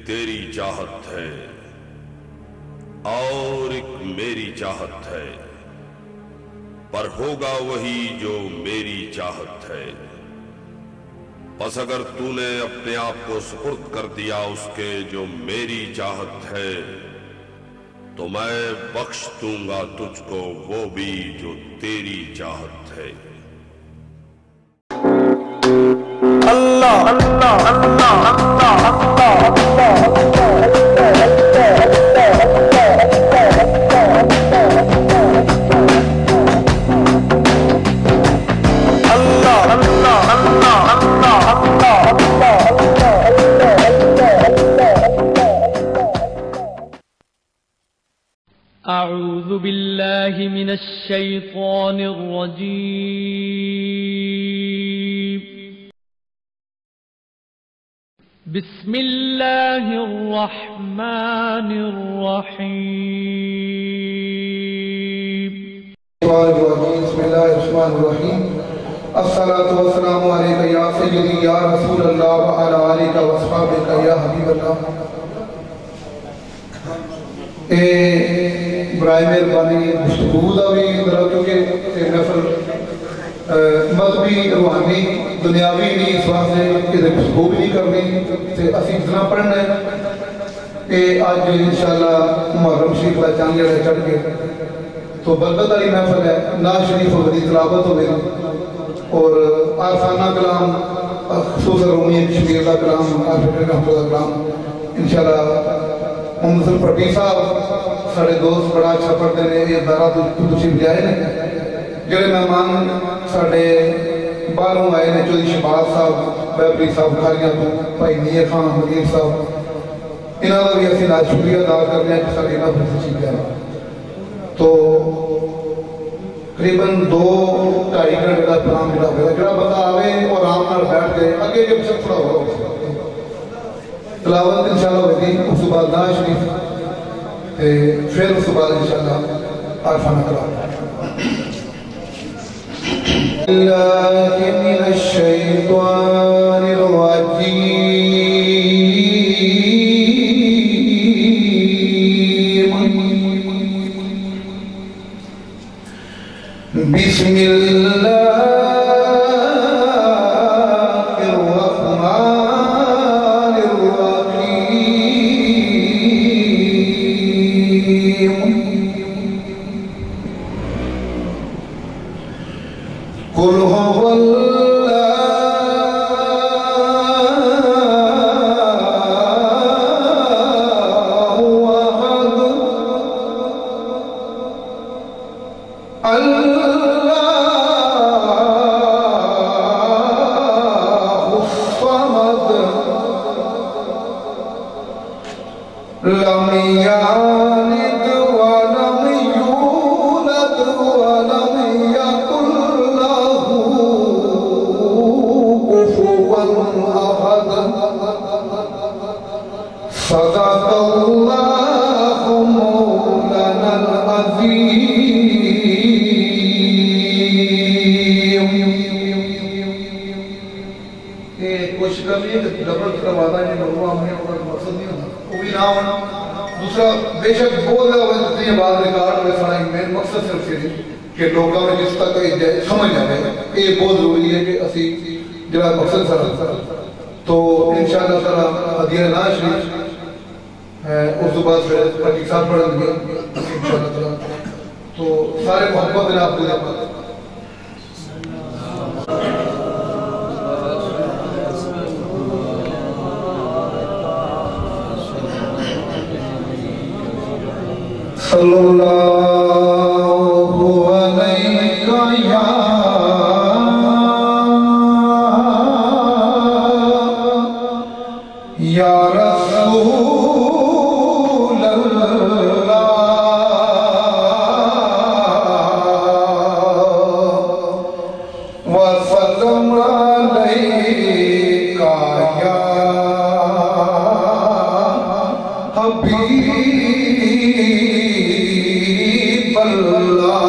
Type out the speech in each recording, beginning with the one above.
تیری چاہت ہے اور ایک میری چاہت ہے، پر ہوگا وہی جو میری چاہت ہے۔ پس اگر تو نے اپنے آپ کو سپرد کر دیا اس کے جو میری چاہت ہے، تو میں بخش دوں گا تجھ کو وہ بھی جو تیری چاہت ہے۔ اللہ اللہ اللہ اللہ اللہ أعوذ بالله من الشيطان الرجيم. بسم الله الرحمن الرحيم. بسم الله الرحمن الرحيم. الصلاة والسلام عليك يا سيدي يا رسول الله وعلى آلك وأصحابك يا حبيب الله. برائے مہربانی گفتگو دا بھی ذرا کیونکہ نفر مذہبی روحانی دنیاوی نہیں، اس واسطے یہ گفتگو بھی نہیں کرنی تے اسی اتنا پڑھنا ہے کہ آج انشاءاللہ محرم شریف کا چاند جڑا چڑھ کے تو برکت والی محفل ہے، نعت شریف اور تلاوت ہوئے اور عارفانہ کلام خصوصاً رومی کشمیر کا کلام عارف رحمۃ اللہ کلام انشاءاللہ محمد پٹی صاحب سارے دوست بڑا اچھا پڑھتے ہیں، یہ دارہ تشریف لے آئے ہیں۔ جڑے مہمان سارے باہروں آئے ہیں، چودھری شہباز صاحب، بیبری صاحب خاریان تو بھائی نیے خان حمدیر صاحب، انہاں دا بھی اسی نال شکریہ ادا کرتے ہیں کہ سارے انہاں پر تشریف لے آئے۔ تو قریباً 2-2.5 گھنٹے کا پروگرام جڑا ہوگا، جڑا بندہ آوے اور آرام نال بیٹھ کے اگے جو پیچھے تھوڑا ہو تلاوت انشاءاللہ ہوگی، اس کے بعد نعت شریف پھر اس کے بعد انشاءاللہ عارفانہ کلام۔ اللہ من الشیطان الرجیم، بسم اللہ دوسرا بے شک بہت زیادہ بات ریکارڈ ہوئے سنا میں مقصد صرف یہ کہ لوگوں میں جس تک سمجھ آئے یہ بہت ضروری ہے کہ اسی جڑا مقصد سر تو انشاءاللہ تعالی ہدیہ نعت شریف اس کے بعد پھر پٹی صاحب پڑھیں گے انشاءاللہ تعالی، تو سارے محبت نے آپ کو صلی اللہ علیہ یا رسول اللہ وسلم علیہ یا حبیب اللہ۔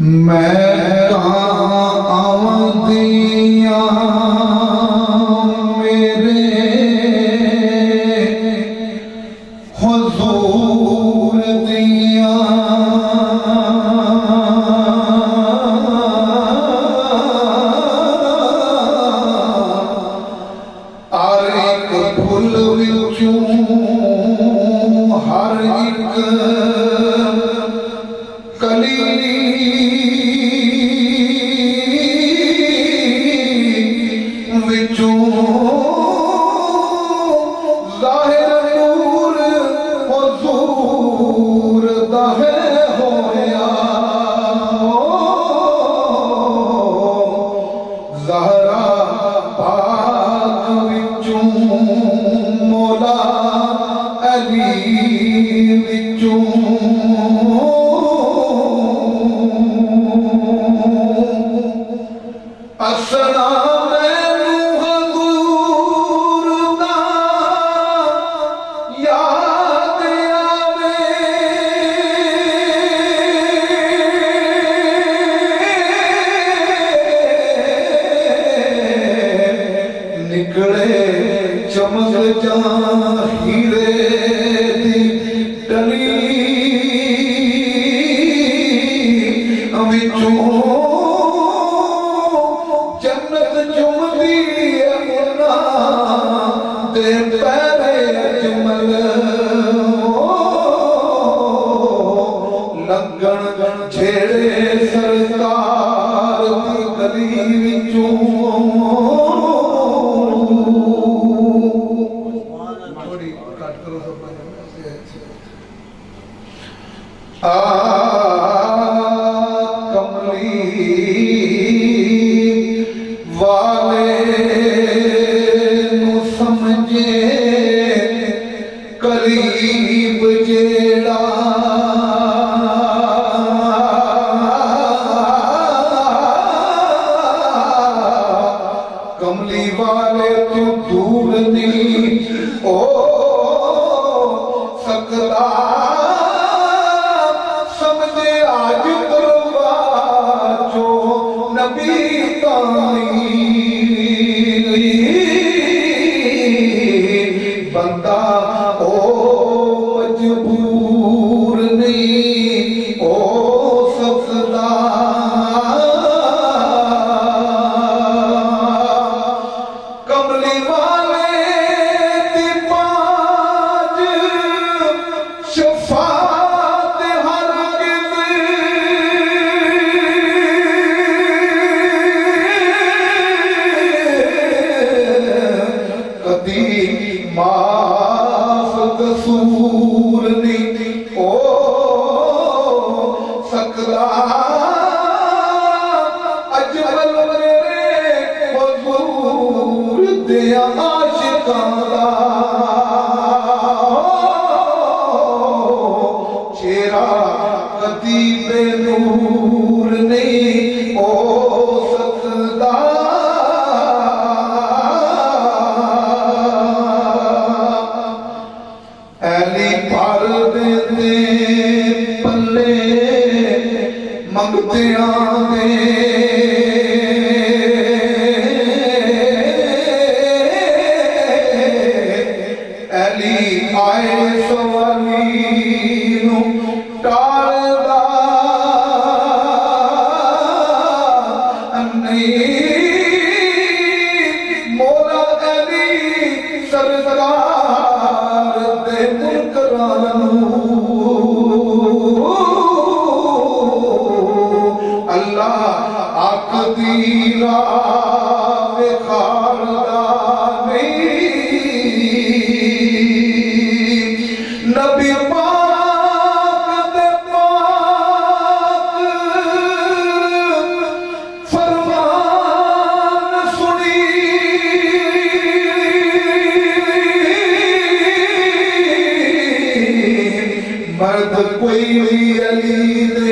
میں کہاں آمدی ہر ایک پھل وچوں ہر ایک کلی وچوں ظاہر نور حضور دا ہے ہویا زہرا پاک وچوں مولا علی وچوں اسنا مینوں حضور دا یاد آوے نکلے چمک جاں ہیرے دی ڈلی وچوں جنت چمدی انہاں دے پیرے اجمل لگن جھیڑے سرکار دی گلی وچوں تھوڑی کٹ کرو سب کملی والے نو سمجھے قریب جیڑا کملی والے تو دور نہیں او سکتا سمجھے آج کروا جو نبی تانی بندہ او مجبور نہیں او سکتا کملی والے دی پاج شفاعت ہرگز کدی معاف قصور نہیں او سکتا اجمل میرے حضور دیا عاشقاں دا چہرہ کدی بے نور نہیں او سکتا ایلی پھر دے پلے منگتیاں دے ایلی آئے سوالی نو ٹالدا نہیں مولا علی سرکار دے منکران اللہ آنکھ دی راہ وکھاردا نہیں نبی پاک دے پاک فرمان سنی مرد کوئی علی دے